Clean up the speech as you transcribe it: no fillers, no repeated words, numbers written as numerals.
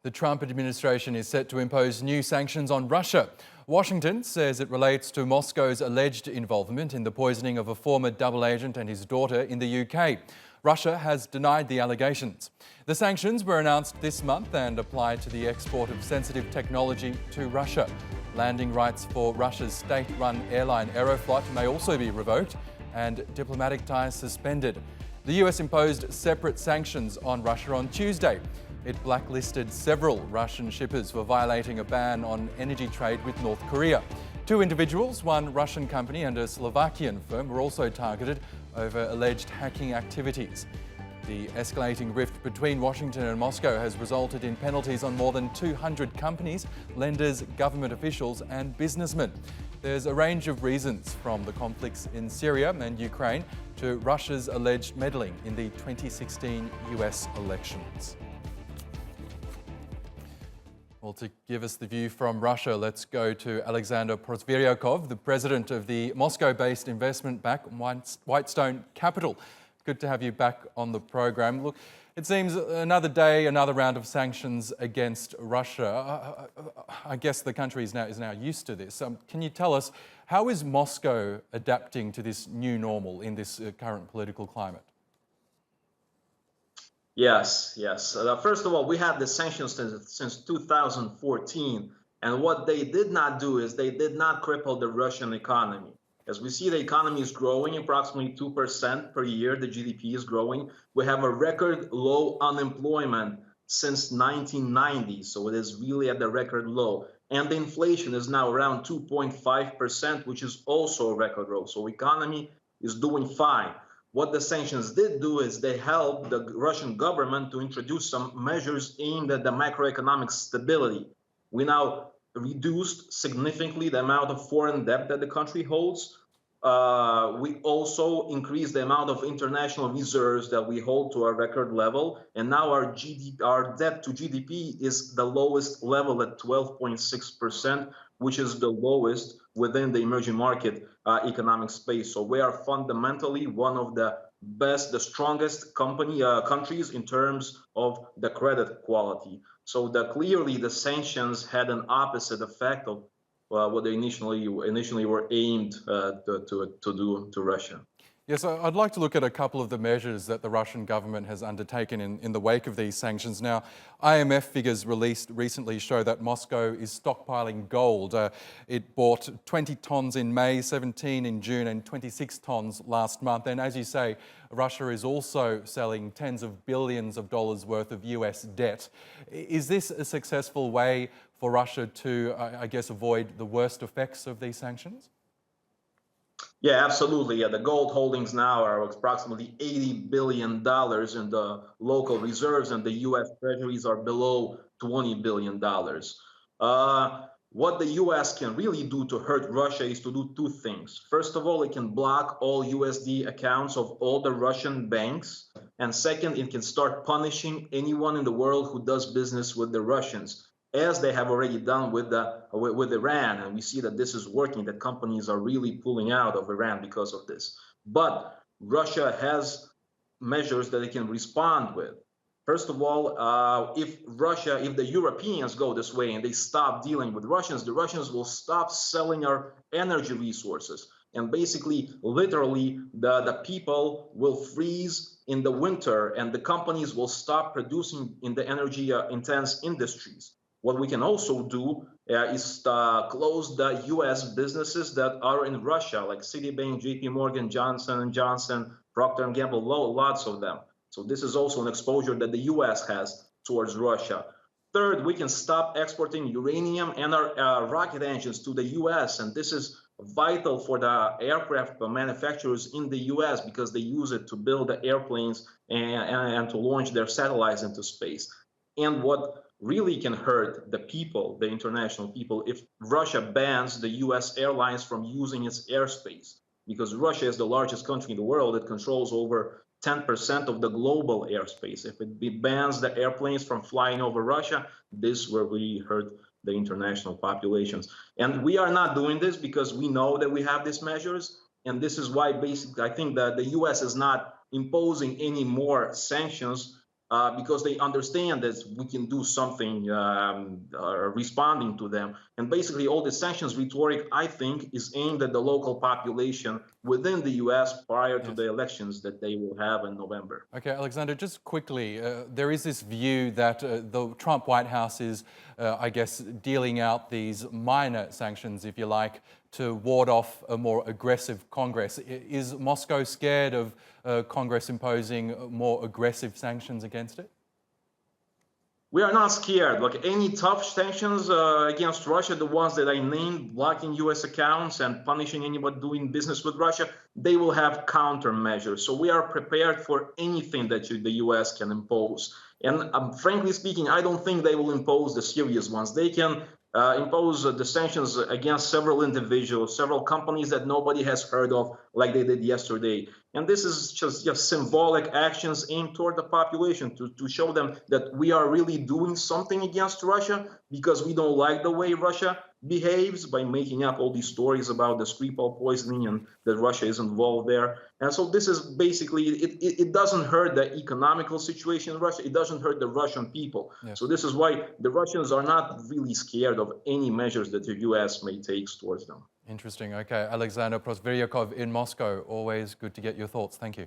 The Trump administration is set to impose new sanctions on Russia. Washington says it relates to Moscow's alleged involvement in the poisoning of a former double agent and his daughter in the UK. Russia has denied the allegations. The sanctions were announced this month and apply to the export of sensitive technology to Russia. Landing rights for Russia's state-run airline Aeroflot may also be revoked and diplomatic ties suspended. The US imposed separate sanctions on Russia on Tuesday. It blacklisted several Russian shippers for violating a ban on energy trade with North Korea. Two individuals, one Russian company and a Slovakian firm, were also targeted over alleged hacking activities. The escalating rift between Washington and Moscow has resulted in penalties on more than 200 companies, lenders, government officials and businessmen. There's a range of reasons, from the conflicts in Syria and Ukraine to Russia's alleged meddling in the 2016 US elections. Well, to give us the view from Russia, let's go to Alexander Prosviryakov, the president of the Moscow-based investment bank Whitestone Capital. Good to have you back on the program. Look, it seems another day, another round of sanctions against Russia. I guess the country is now used to this. Can you tell us, how is Moscow adapting to this new normal in this current political climate? Yes. First of all, we had the sanctions since 2014, and what they did not do is they did not cripple the Russian economy. As we see, the economy is growing approximately 2% per year. The GDP is growing. We have a record low unemployment since 1990, so it is really at the record low. And the inflation is now around 2.5%, which is also a record low. So economy is doing fine. What the sanctions did do is they helped the Russian government to introduce some measures aimed at the macroeconomic stability. We now reduced significantly the amount of foreign debt that the country holds. We also increased the amount of international reserves that we hold to a record level. And now our debt to GDP is the lowest level at 12.6%, which is the lowest within the emerging market economic space. So we are fundamentally one of the best, the strongest countries in terms of the credit quality. So clearly the sanctions had an opposite effect of what they initially were aimed to do to Russia. Yes, I'd like to look at a couple of the measures that the Russian government has undertaken in the wake of these sanctions. Now, IMF figures released recently show that Moscow is stockpiling gold. It bought 20 tonnes in May, 17 in June and 26 tonnes last month. And as you say, Russia is also selling tens of billions of dollars worth of US debt. Is this a successful way for Russia to, I guess, avoid the worst effects of these sanctions? Yeah, absolutely. Yeah, the gold holdings now are approximately $80 billion in the local reserves, and the U.S. treasuries are below $20 billion. What the U.S. can really do to hurt Russia is to do two things. First of all, it can block all USD accounts of all the Russian banks. And second, it can start punishing anyone in the world who does business with the Russians, as they have already done with Iran. And we see that this is working, that companies are really pulling out of Iran because of this. But Russia has measures that it can respond with. First of all, if the Europeans go this way and they stop dealing with Russians, the Russians will stop selling our energy resources. And basically, literally, the people will freeze in the winter and the companies will stop producing in the energy intense industries. What we can also do is close the U.S. businesses that are in Russia, like Citibank, JP Morgan, Johnson & Johnson, Procter & Gamble, lots of them. So this is also an exposure that the U.S. has towards Russia. Third, we can stop exporting uranium and our rocket engines to the U.S. And this is vital for the aircraft manufacturers in the U.S. because they use it to build the airplanes and to launch their satellites into space. And what really can hurt the people, the international people, if Russia bans the US airlines from using its airspace, because Russia is the largest country in the world. It controls over 10% of the global airspace. If it bans the airplanes from flying over Russia, this will really hurt the international populations. And we are not doing this because we know that we have these measures. And this is why basically I think that the US is not imposing any more sanctions because they understand that we can do something responding to them. And basically all the sanctions rhetoric, I think, is aimed at the local population within the US prior to the elections that they will have in November. Okay, Alexander, just quickly, there is this view that the Trump White House is, I guess, dealing out these minor sanctions, if you like, to ward off a more aggressive Congress. Is Moscow scared of Congress imposing more aggressive sanctions against it? We are not scared. Like any tough sanctions against Russia, the ones that I named, blocking US accounts and punishing anybody doing business with Russia, they will have countermeasures. So we are prepared for anything that the US can impose. And frankly speaking, I don't think they will impose the serious ones. They can impose the sanctions against several individuals, several companies that nobody has heard of, like they did yesterday. And this is just symbolic actions aimed toward the population to show them that we are really doing something against Russia because we don't like the way Russia behaves by making up all these stories about the Skripal poisoning and that Russia is involved there. And so this is basically, it doesn't hurt the economical situation in Russia. It doesn't hurt the Russian people. Yes. So this is why the Russians are not really scared of any measures that the US may take towards them. Interesting. Okay. Alexander Prosviryakov in Moscow. Always good to get your thoughts. Thank you.